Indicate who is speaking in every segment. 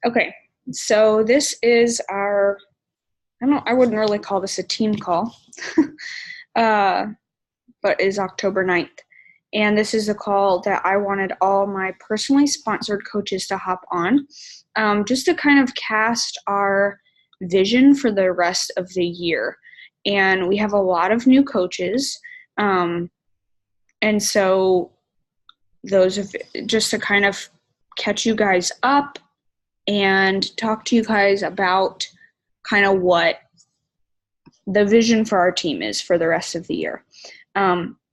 Speaker 1: Okay, so this is I wouldn't really call this a team call, uh, but is October 9th. And this is a call that I wanted all my personally sponsored coaches to hop on, just to kind of cast our vision for the rest of the year. And we have a lot of new coaches. And so just to kind of catch you guys up and talk to you guys about kind of what the vision for our team is for the rest of the year.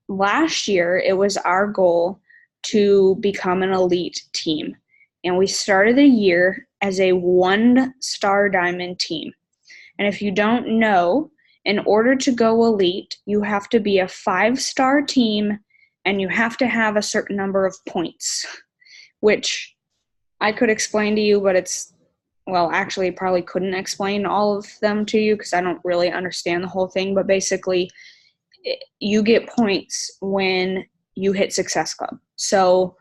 Speaker 1: Last year, it was our goal to become an elite team, and we started the year as a 1-star diamond team. And if you don't know, in order to go elite, you have to be a 5-star team, and you have to have a certain number of points, which I could explain to you, but actually probably couldn't explain all of them to you because I don't really understand the whole thing. But basically, you get points when you hit Success Club. So,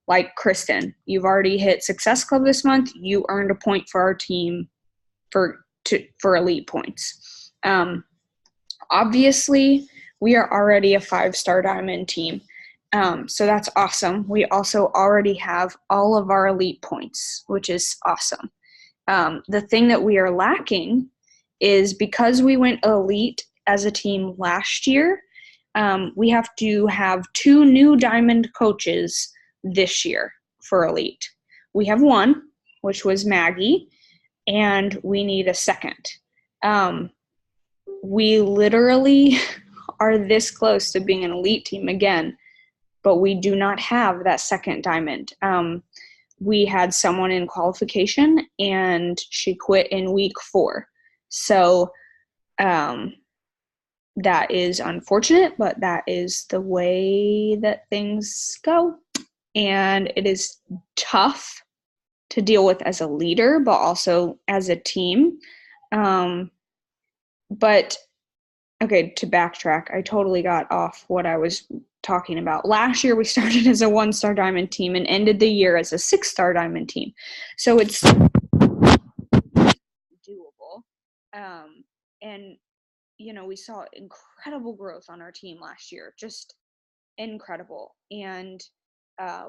Speaker 1: like Kristen, you've already hit Success Club this month. You earned a point for our team for elite points. Obviously, we are already a 5-star diamond team. So that's awesome. We also already have all of our elite points, which is awesome. The thing that we are lacking is because we went elite as a team last year, we have to have 2 new diamond coaches this year for elite. We have one, which was Maggie, and we need a second. We literally are this close to being an elite team again, but we do not have that second diamond. We had someone in qualification, and she quit in week 4. So that is unfortunate, but that is the way that things go. And it is tough to deal with as a leader, but also as a team. But okay, to backtrack, I totally got off what I was talking about. Last year, we started as a 1-star diamond team and ended the year as a 6-star diamond team. So it's doable. And, we saw incredible growth on our team last year, just incredible. And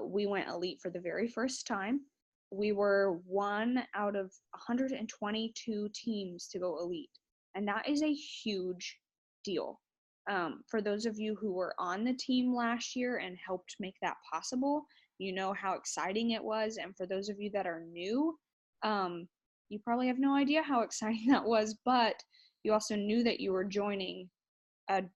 Speaker 1: we went elite for the very first time. We were one out of 122 teams to go elite. And that is a huge deal. For those of you who were on the team last year and helped make that possible, you know how exciting it was. And for those of you that are new, you probably have no idea how exciting that was, but you also knew that you were joining an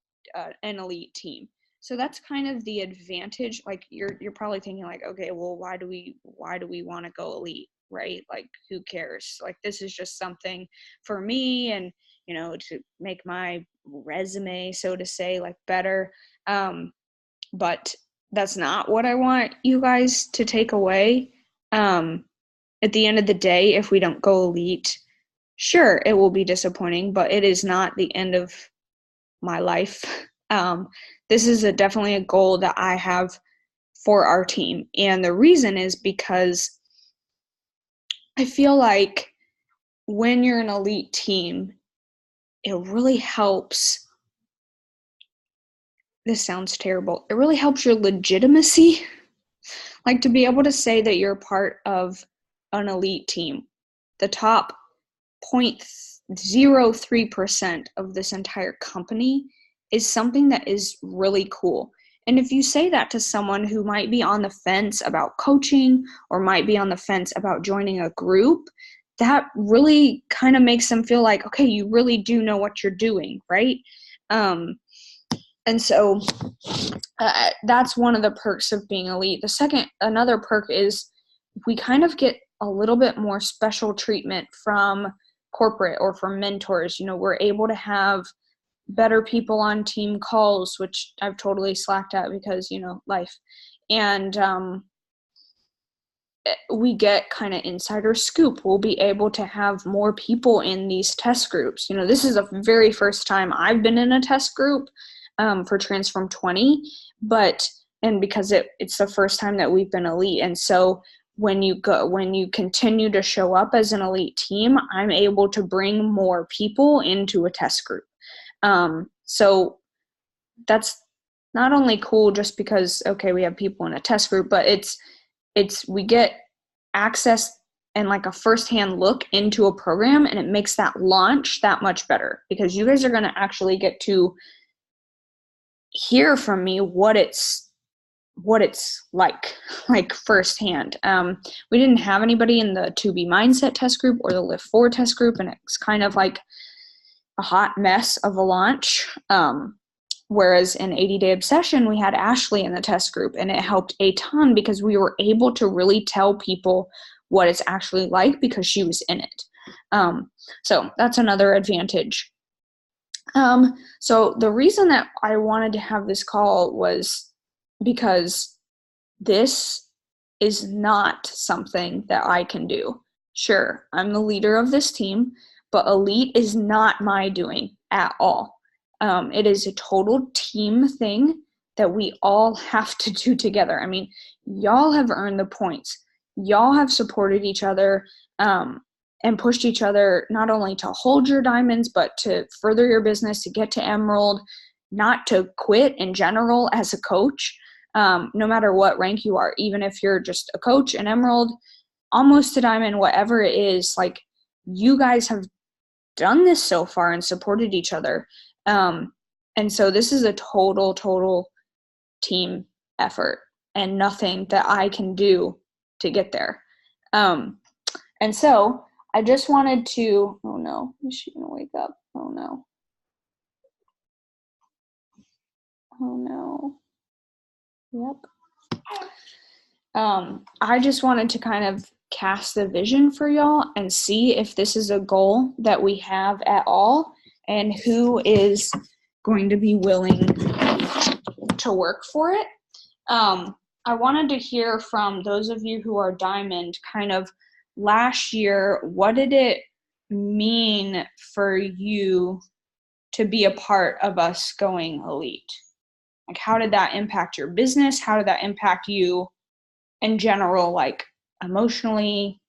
Speaker 1: elite team. So that's kind of the advantage. Like you're probably thinking like, okay, well, why do we want to go elite, right? Like, who cares? Like, this is just something for me and, to make my resume, so to say, like better. But that's not what I want you guys to take away. At the end of the day, if we don't go elite, sure, it will be disappointing, but it is not the end of my life. This is definitely a goal that I have for our team. And the reason is because I feel like when you're an elite team, it really helps. This sounds terrible. It really helps your legitimacy. Like, to be able to say that you're part of an elite team, the top 0.03% of this entire company, is something that is really cool. And if you say that to someone who might be on the fence about coaching or might be on the fence about joining a group, that really kind of makes them feel like, okay, you really do know what you're doing, right? And so that's one of the perks of being elite. Another perk is we kind of get a little bit more special treatment from corporate or from mentors. We're able to have better people on team calls, which I've totally slacked at because, life. And we get kind of insider scoop. We'll be able to have more people in these test groups. This is the very first time I've been in a test group for Transform 20, and because it's the first time that we've been elite. And so when you continue to show up as an elite team, I'm able to bring more people into a test group. So that's not only cool just because, okay, we have people in a test group, but we get access and like a firsthand look into a program, and it makes that launch that much better because you guys are going to actually get to hear from me what it's like firsthand. We didn't have anybody in the 2B mindset test group or the Lift 4 test group, and it's kind of like a hot mess of a launch. Whereas in 80-Day Obsession, we had Ashley in the test group, and it helped a ton because we were able to really tell people what it's actually like because she was in it. So that's another advantage. So the reason that I wanted to have this call was because this is not something that I can do. Sure, I'm the leader of this team, but elite is not my doing at all. It is a total team thing that we all have to do together. I mean, y'all have earned the points. Y'all have supported each other and pushed each other not only to hold your diamonds, but to further your business, to get to Emerald, not to quit in general as a coach, no matter what rank you are, even if you're just a coach, an Emerald, almost a diamond, whatever it is, like you guys have done this so far and supported each other. And so this is a total team effort and nothing that I can do to get there. And so I just wanted to, oh no, is she gonna wake up? Oh no. Oh no. Yep. I just wanted to kind of cast the vision for y'all and see if this is a goal that we have at all and who is going to be willing to work for it. I wanted to hear from those of you who are diamond kind of last year, what did it mean for you to be a part of us going elite? Like, how did that impact your business? How did that impact you in general, like emotionally?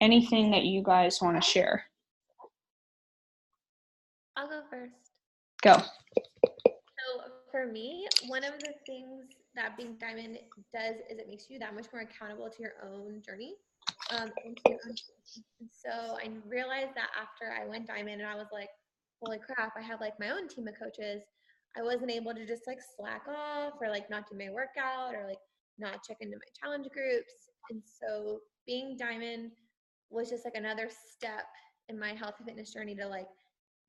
Speaker 1: Anything that you guys want to share?
Speaker 2: I'll go first.
Speaker 1: Go.
Speaker 2: So for me, one of the things that being diamond does is it makes you that much more accountable to your own journey. And so I realized that after I went diamond and I was like, holy crap, I have like my own team of coaches. I wasn't able to just like slack off or like not do my workout or like not check into my challenge groups. And so being diamond was just like another step in my health and fitness journey to like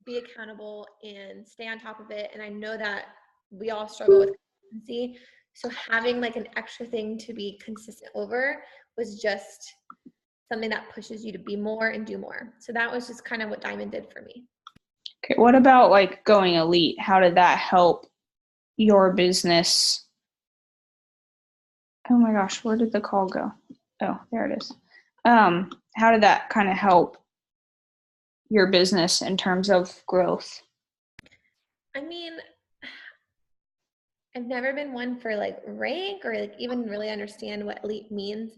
Speaker 2: be accountable and stay on top of it. And I know that we all struggle with consistency. So having like an extra thing to be consistent over was just something that pushes you to be more and do more. So that was just kind of what diamond did for me.
Speaker 1: Okay, what about like going elite? How did that help your business? Oh my gosh, where did the call go? Oh, there it is. How did that kind of help your business in terms of growth?
Speaker 2: I mean, I've never been one for like rank or like even really understand what elite means,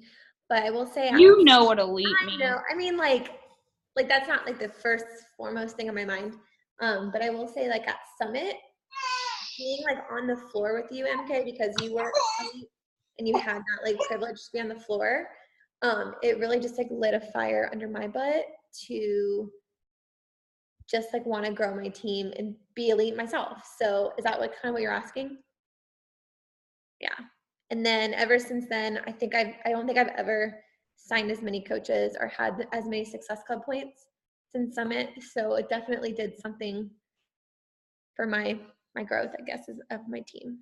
Speaker 2: but I will say
Speaker 1: you know what elite means.
Speaker 2: I know. I mean, like that's not like the first foremost thing on my mind. But I will say like at Summit, being like on the floor with you, MK, because you were elite and you had that like privilege to be on the floor. It really just like lit a fire under my butt to just like want to grow my team and be elite myself. So is that what kind of what you're asking? Yeah. And then ever since then, I don't think I've ever signed as many coaches or had as many Success Club points since Summit. So it definitely did something for my growth, I guess, of my team.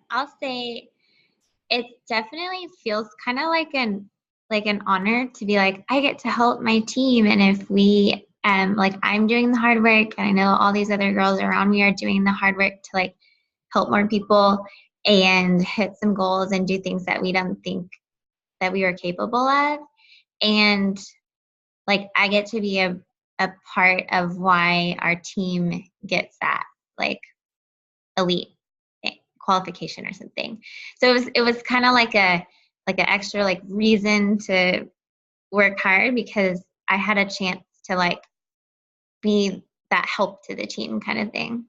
Speaker 3: I'll say it definitely feels kind of like an honor to be like, I get to help my team. And if we like I'm doing the hard work and I know all these other girls around me are doing the hard work to like help more people and hit some goals and do things that we don't think that we were capable of. And like I get to be a part of why our team gets that like elite qualification or something. So it was kind of like an extra like reason to work hard because I had a chance to like be that help to the team kind of thing.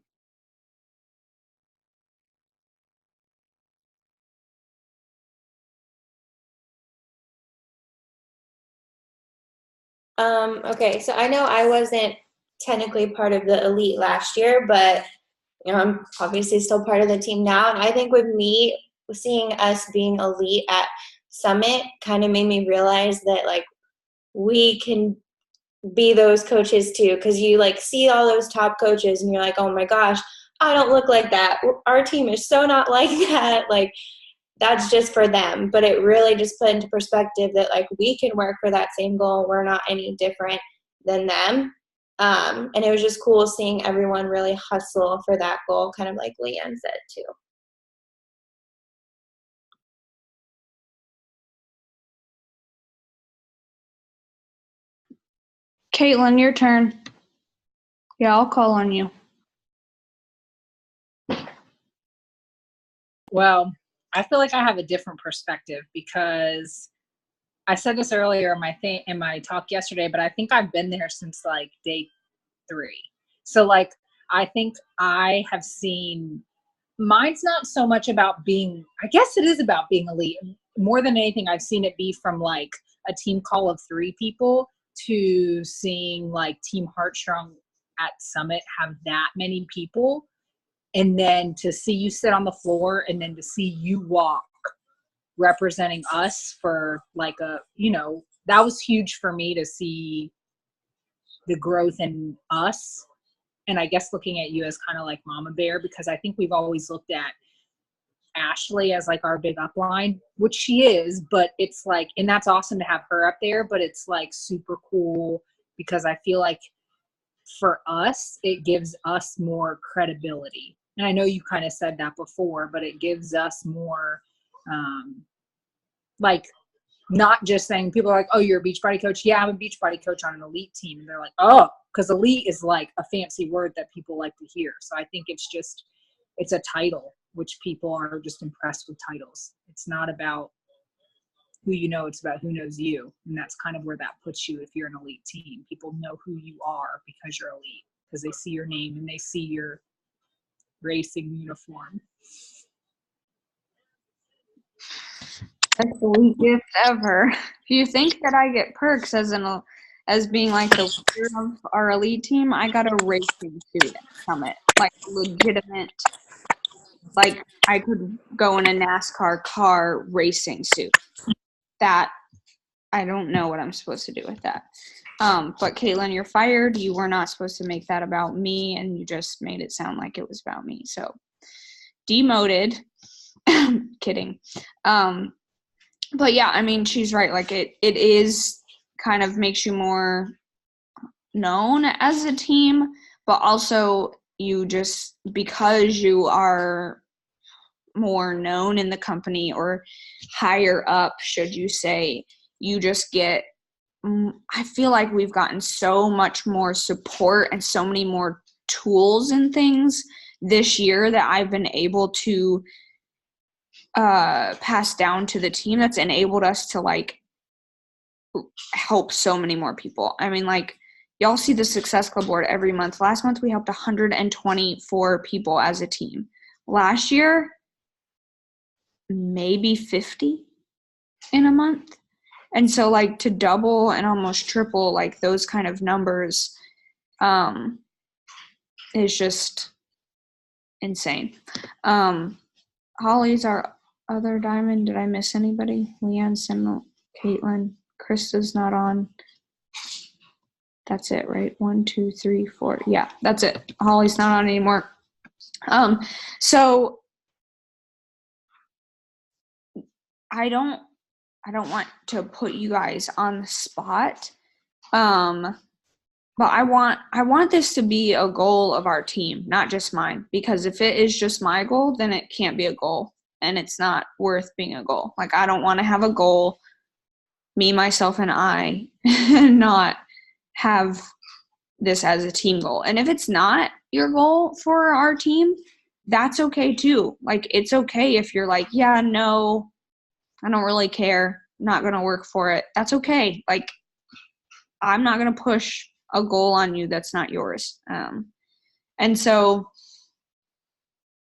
Speaker 4: Okay, so I know I wasn't technically part of the elite last year, but I'm obviously still part of the team now. And I think with me, seeing us being elite at Summit kind of made me realize that like we can be those coaches too, because you like see all those top coaches and you're like, oh my gosh, I don't look like that. Our team is so not like that. Like that's just for them. But it really just put into perspective that like we can work for that same goal. We're not any different than them. And it was just cool seeing everyone really hustle for that goal, kind of like Leanne said too.
Speaker 1: Caitlin, your turn. Yeah, I'll call on you.
Speaker 5: Well, I feel like I have a different perspective because I said this earlier in my talk yesterday, but I think I've been there since like day 3. So like I think I have seen mine's not so much about being, I guess it is about being elite. More than anything, I've seen it be from like a team call of 3 people to seeing like Team Heartstrong at Summit have that many people. And then to see you sit on the floor and then to see you walk representing us for like that was huge for me to see the growth in us. And I guess looking at you as kind of like Mama Bear, because I think we've always looked at Ashley as like our big upline, which she is, but it's like, and that's awesome to have her up there, but it's like super cool because I feel like for us, it gives us more credibility. And I know you kind of said that before, but it gives us more, like, not just saying people are like, oh, you're a beach body coach. Yeah, I'm a beach body coach on an elite team. And they're like, oh, because elite is like a fancy word that people like to hear. So I think it's a title, which people are just impressed with titles. It's not about who you know, it's about who knows you. And that's kind of where that puts you if you're an elite team. People know who you are because you're elite, because they see your name and they see your racing uniform.
Speaker 1: That's the elite gift ever. If you think that I get perks as being like the leader of our elite team, I got a racing suit at Summit, like legitimate. Like I could go in a NASCAR car racing suit. That I don't know what I'm supposed to do with that. But Caitlin, you're fired. You were not supposed to make that about me, and you just made it sound like it was about me. So demoted. Kidding. But yeah, I mean, she's right. Like it is kind of makes you more known as a team, but also you just, because you are more known in the company or higher up, should you say, you just get, I feel like we've gotten so much more support and so many more tools and things this year that I've been able to pass down to the team that's enabled us to like help so many more people. I mean, like y'all see the Success Club board every month. Last month we helped 124 people as a team. Last year, maybe 50 in a month. And so like to double and almost triple like those kind of numbers is just insane. Holly's our other diamond. Did I miss anybody? Leanne, Simel, Caitlin, Krista's not on. That's it, right? 1, 2, 3, 4. Yeah, that's it. Holly's not on anymore. So I don't want to put you guys on the spot. But I want this to be a goal of our team, not just mine. Because if it is just my goal, then it can't be a goal. And it's not worth being a goal. Like, I don't want to have a goal, me, myself, and I, and not have this as a team goal. And if it's not your goal for our team, that's okay too. Like, it's okay if you're like, yeah, no, I don't really care, not going to work for it. That's okay. Like, I'm not going to push a goal on you that's not yours. And so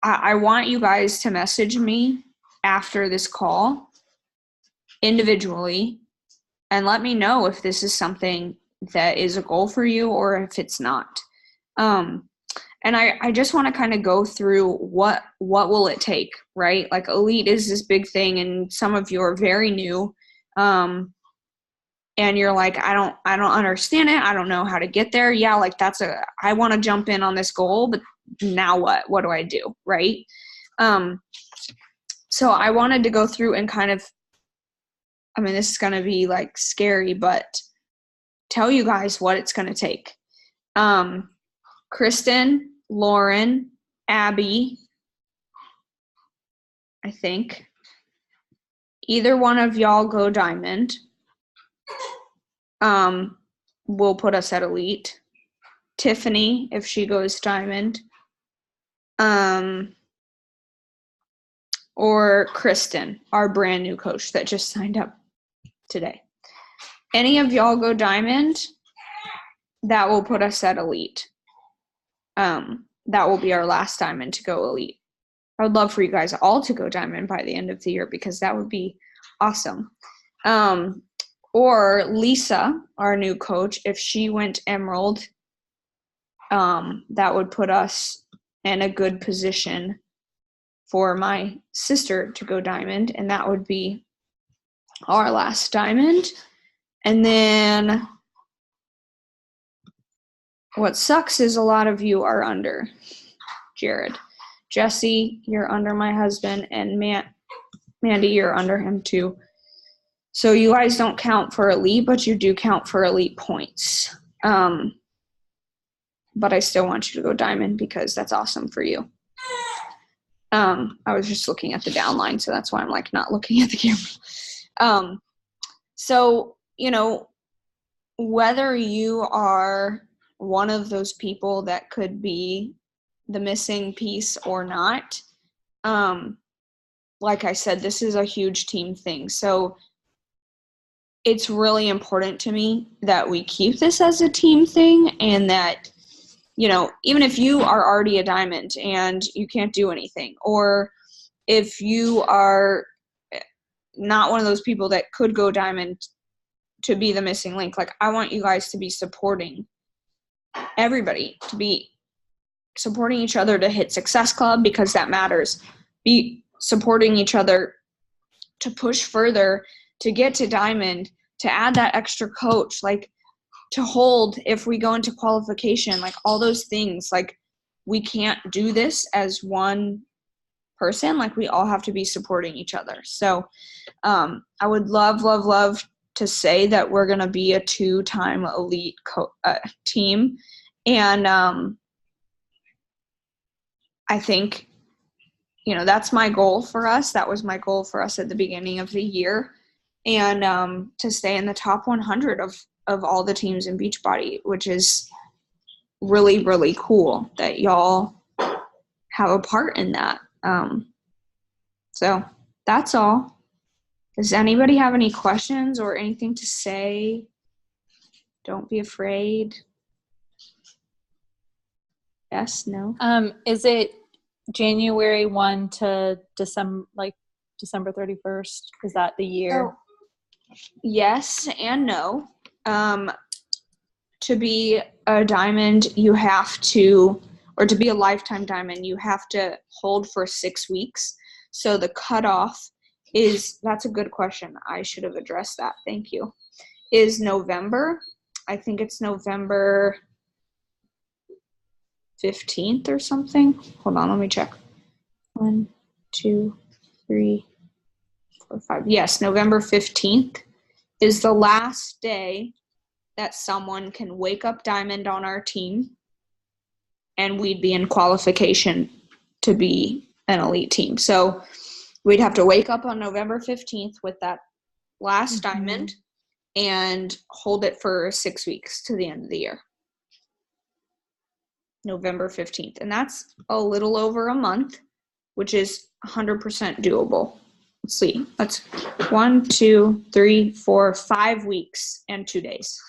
Speaker 1: I want you guys to message me after this call individually and let me know if this is something that is a goal for you or if it's not. And I just want to kind of go through what will it take, right? Like, elite is this big thing, and some of you are very new, and you're like, I don't understand it. I don't know how to get there. Yeah, like I want to jump in on this goal, but now what? What do I do, right? So I wanted to go through and kind of, I mean, this is going to be like scary, but tell you guys what it's going to take. Kristen, Lauren, Abby, I think. Either one of y'all go diamond. Will put us at elite. Tiffany, if she goes diamond. Or Kristen, our brand new coach that just signed up today. Any of y'all go diamond, that will put us at elite. That will be our last diamond to go elite. I would love for you guys all to go diamond by the end of the year because that would be awesome. Or Lisa, our new coach, if she went emerald, that would put us in a good position for my sister to go diamond, and that would be our last diamond. And then what sucks is a lot of you are under Jared. Jesse, you're under my husband, and Mandy, you're under him too. So you guys don't count for elite, but you do count for elite points. But I still want you to go diamond because that's awesome for you. I was just looking at the downline, so that's why I'm like not looking at the camera. So, you know, whether you are one of those people that could be the missing piece or not, like I said, this is a huge team thing. So it's really important to me that we keep this as a team thing, and that, you know, even if you are already a diamond and you can't do anything, or if you are not one of those people that could go diamond to be the missing link, like, I want you guys to be supporting everybody, to be supporting each other to hit Success Club because that matters. Be supporting each other to push further, to get to diamond, to add that extra coach, like to hold if we go into qualification, like all those things. Like, we can't do this as one person. Like, we all have to be supporting each other. So I would love to say that we're going to be a 2-time elite team. And I think, you know, that's my goal for us. That was my goal for us at the beginning of the year. And to stay in the top 100 of all the teams in Beachbody, which is really, really cool that y'all have a part in that. So that's all. Does anybody have any questions or anything to say? Don't be afraid. Yes, no?
Speaker 6: Is it January 1 to December 31st? Is that the year?
Speaker 1: So, yes and no. To be a diamond, you have to, or to be a lifetime diamond, you have to hold for 6 weeks. So the cutoff is, that's a good question. I should have addressed that. Thank you. Is November. I think it's November 15th or something. Hold on, let me check. 1, 2, 3, 4, 5. Yes, November 15th is the last day that someone can wake up diamond on our team, and we'd be in qualification to be an elite team. So we'd have to wake up on November 15th with that last diamond and hold it for 6 weeks to the end of the year. November 15th. And that's a little over a month, which is 100% doable. Let's see. That's 1, 2, 3, 4, 5 weeks and 2 days.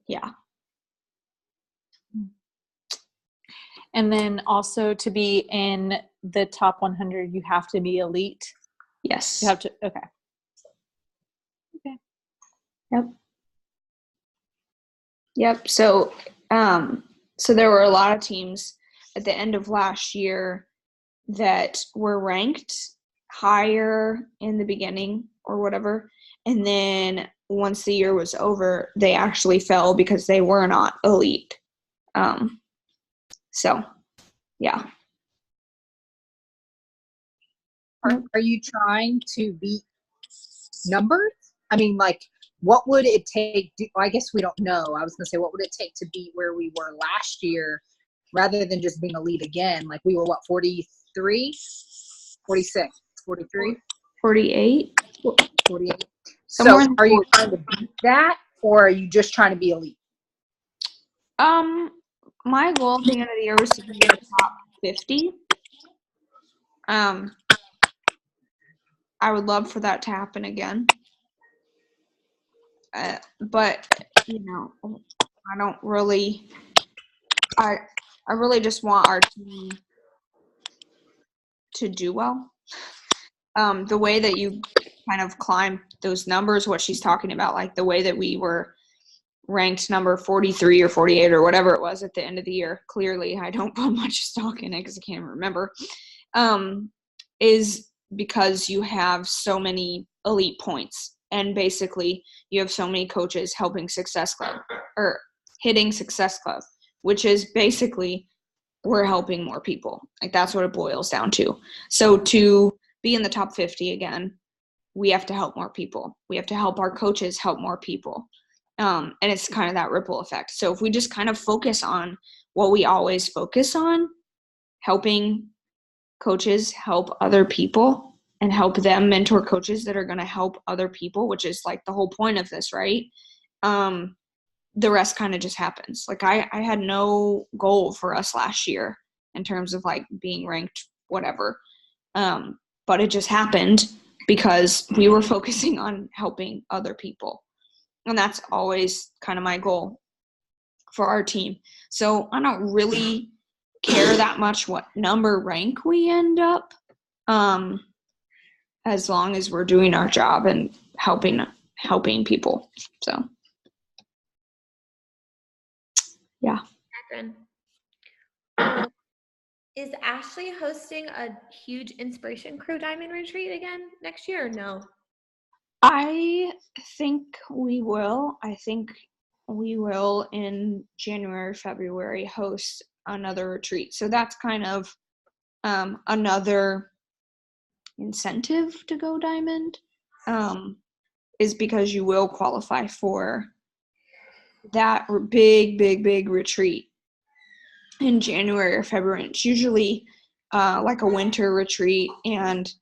Speaker 1: Yeah.
Speaker 6: And then also to be in the top 100, you have to be elite.
Speaker 1: Yes.
Speaker 6: You have to. Okay.
Speaker 1: Yep. So there were a lot of teams at the end of last year that were ranked higher in the beginning or whatever. And then once the year was over, they actually fell because they were not elite. So, yeah.
Speaker 5: Are you trying to beat numbers? I mean, like, what would it take? I guess we don't know. I was going to say, what would it take to beat where we were last year rather than just being elite again? Like, we were, what, 43? 46? 43?
Speaker 1: 48?
Speaker 5: 48.
Speaker 1: Somewhere
Speaker 5: So
Speaker 1: in the
Speaker 5: are you
Speaker 1: 40s.
Speaker 5: trying to beat that, or are you just trying to be elite?
Speaker 1: My goal at the end of the year was to be in the top 50. I would love for that to happen again. But, I don't really – I really just want our team to do well. The way that you kind of climb those numbers, what she's talking about, like the way that we were ranked number 43 or 48 or whatever it was at the end of the year, clearly I don't put much stock in it because I can't remember, is because you have so many elite points. And basically you have so many coaches helping Success Club or hitting Success Club, which is basically we're helping more people. Like that's what it boils down to. So to be in the top 50 again, we have to help more people. We have to help our coaches help more people. And it's kind of that ripple effect. So if we just kind of focus on what we always focus on, helping coaches help other people and help them mentor coaches that are going to help other people, which is like the whole point of this, right? The rest kind of just happens. Like I had no goal for us last year in terms of like being ranked whatever. But it just happened because we were focusing on helping other people. And that's always kind of my goal for our team. So I don't really care that much what number rank we end up, as long as we're doing our job and helping people. So yeah.
Speaker 2: Catherine, is Ashley hosting a huge Inspiration Crew Diamond Retreat again next year or no?
Speaker 1: I think we will. I think we will in January, February host another retreat. So that's kind of another incentive to go diamond, is because you will qualify for that big retreat in January or February. It's usually like a winter retreat, and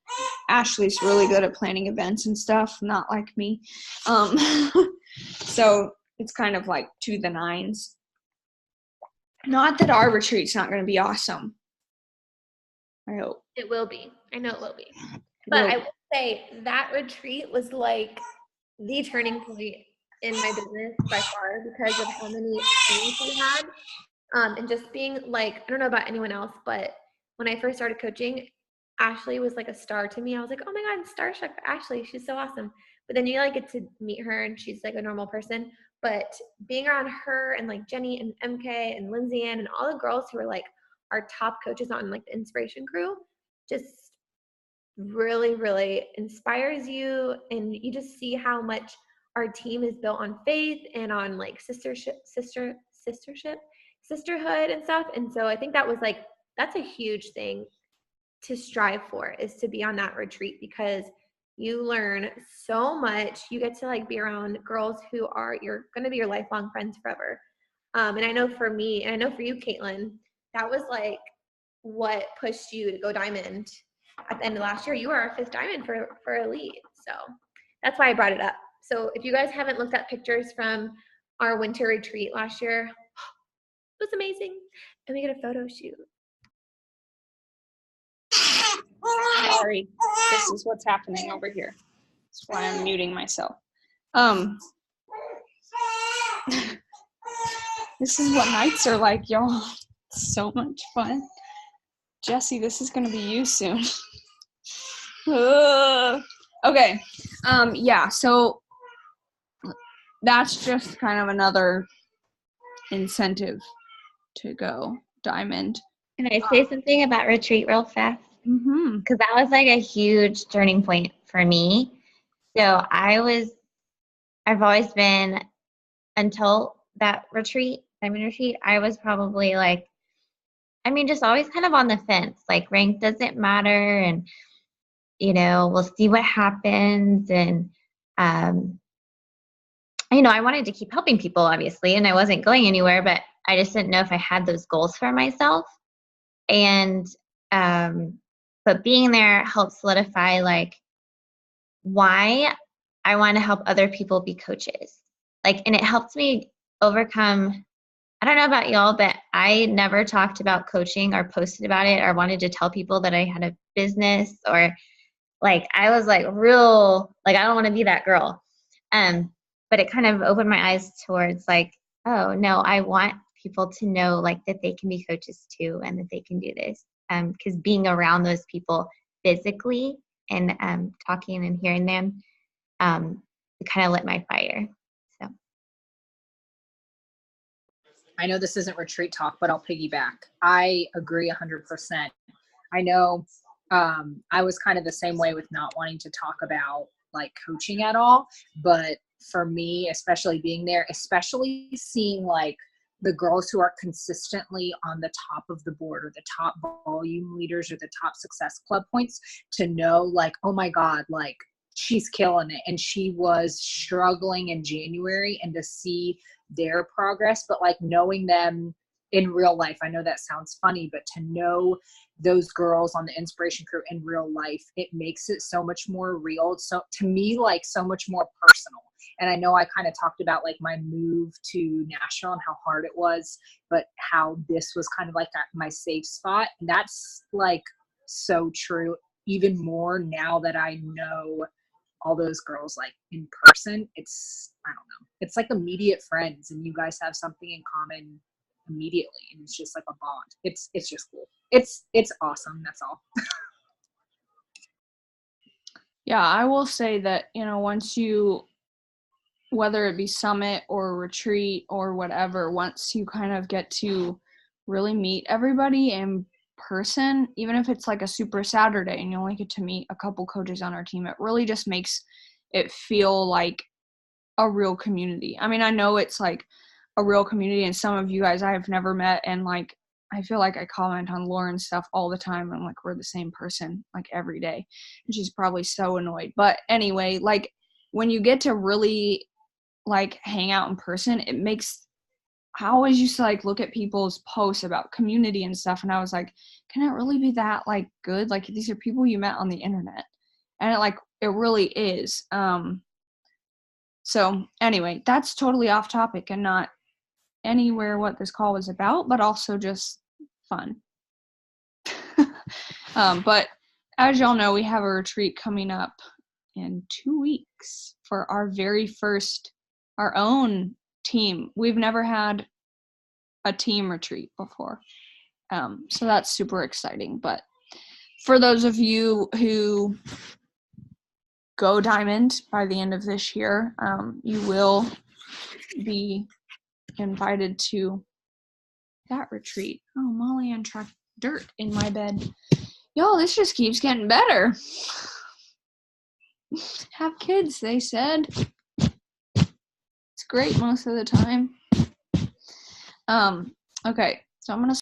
Speaker 1: Ashley's really good at planning events and stuff, not like me. So it's kind of like to the nines. Not that our retreat's not going to be awesome. I hope.
Speaker 2: It will be. I know it will be. But I will say that retreat was like the turning point in my business by far because of how many things we had. And just being like, I don't know about anyone else, but when I first started coaching, Ashley was like a star to me. I was like, oh my God, I'm starstruck for Ashley. She's so awesome. But then you like get to meet her and she's like a normal person. But being around her and like Jenny and MK and Lindsay Ann and all the girls who were like our top coaches on like the Inspiration Crew just really, really inspires you. And you just see how much our team is built on faith and on like sisterhood and stuff. And so I think that was like, that's a huge thing to strive for, is to be on that retreat, because you learn so much. You get to like be around girls who are you're going to be your lifelong friends forever. And I know for me, and I know for you, Caitlin, that was like what pushed you to go diamond at the end of last year. You were our 5th diamond for elite. So that's why I brought it up. So if you guys haven't looked at pictures from our winter retreat last year. It was amazing. And we got a photo shoot.
Speaker 1: Sorry, this is what's happening over here. That's why I'm muting myself. This is what nights are like, y'all. So much fun. Jesse, this is gonna be you soon. Okay. Yeah, so that's just kind of another incentive to go Diamond.
Speaker 3: Can I say something about retreat real fast?
Speaker 1: Mm-hmm.
Speaker 3: Because that was like a huge turning point for me. So I've always been, until that retreat, Diamond retreat, I was probably like, just always kind of on the fence. Like, rank doesn't matter, and we'll see what happens. And I wanted to keep helping people, obviously, and I wasn't going anywhere, but I just didn't know if I had those goals for myself. And but being there helped solidify like why I want to help other people be coaches. Like, and it helped me overcome. I don't know about y'all, but I never talked about coaching or posted about it or wanted to tell people that I had a business, or like I was like real, like I don't want to be that girl. But it kind of opened my eyes towards like, oh no, I want people to know like that they can be coaches too, and that they can do this. Because being around those people physically and talking and hearing them, it kind of lit my fire. So
Speaker 5: I know this isn't retreat talk, but I'll piggyback. I agree 100%. I know I was kind of the same way with not wanting to talk about like coaching at all. But for me, especially being there, especially seeing like the girls who are consistently on the top of the board, or the top volume leaders, or the top success club points, to know like, oh my God, like she's killing it. And she was struggling in January, and to see their progress, but like knowing them in real life. I know that sounds funny, but to know those girls on the inspiration crew in real life, it makes it so much more real. So to me, like so much more personal. And I know I kind of talked about like my move to Nashville and how hard it was, but how this was kind of like my safe spot. And that's like so true, even more now that I know all those girls like in person. It's, I don't know, it's like immediate friends, and you guys have something in common immediately, and it's just like a bond. It's just cool. It's awesome. That's all.
Speaker 1: Yeah, I will say that, once you, whether it be summit or retreat or whatever, once you kind of get to really meet everybody in person, even if it's like a super Saturday and you only get to meet a couple coaches on our team, it really just makes it feel like a real community. I mean, I know it's like a real community, and some of you guys I have never met, and like I feel like I comment on Lauren's stuff all the time, and like we're the same person like every day, and she's probably so annoyed. But anyway, like when you get to really like hang out in person, it makes, I always used to like look at people's posts about community and stuff, and I was like, can it really be that like good? Like these are people you met on the internet, and it really is. So anyway, that's totally off topic and not anywhere what this call was about, but also just fun. But as y'all know, we have a retreat coming up in 2 weeks for our very first, our own team. We've never had a team retreat before. So that's super exciting. But for those of you who go Diamond by the end of this year, you will be invited to that retreat. Oh, Molly Ann tracked dirt in my bed. Y'all, this just keeps getting better. Have kids, they said. It's great most of the time. Okay, so I'm gonna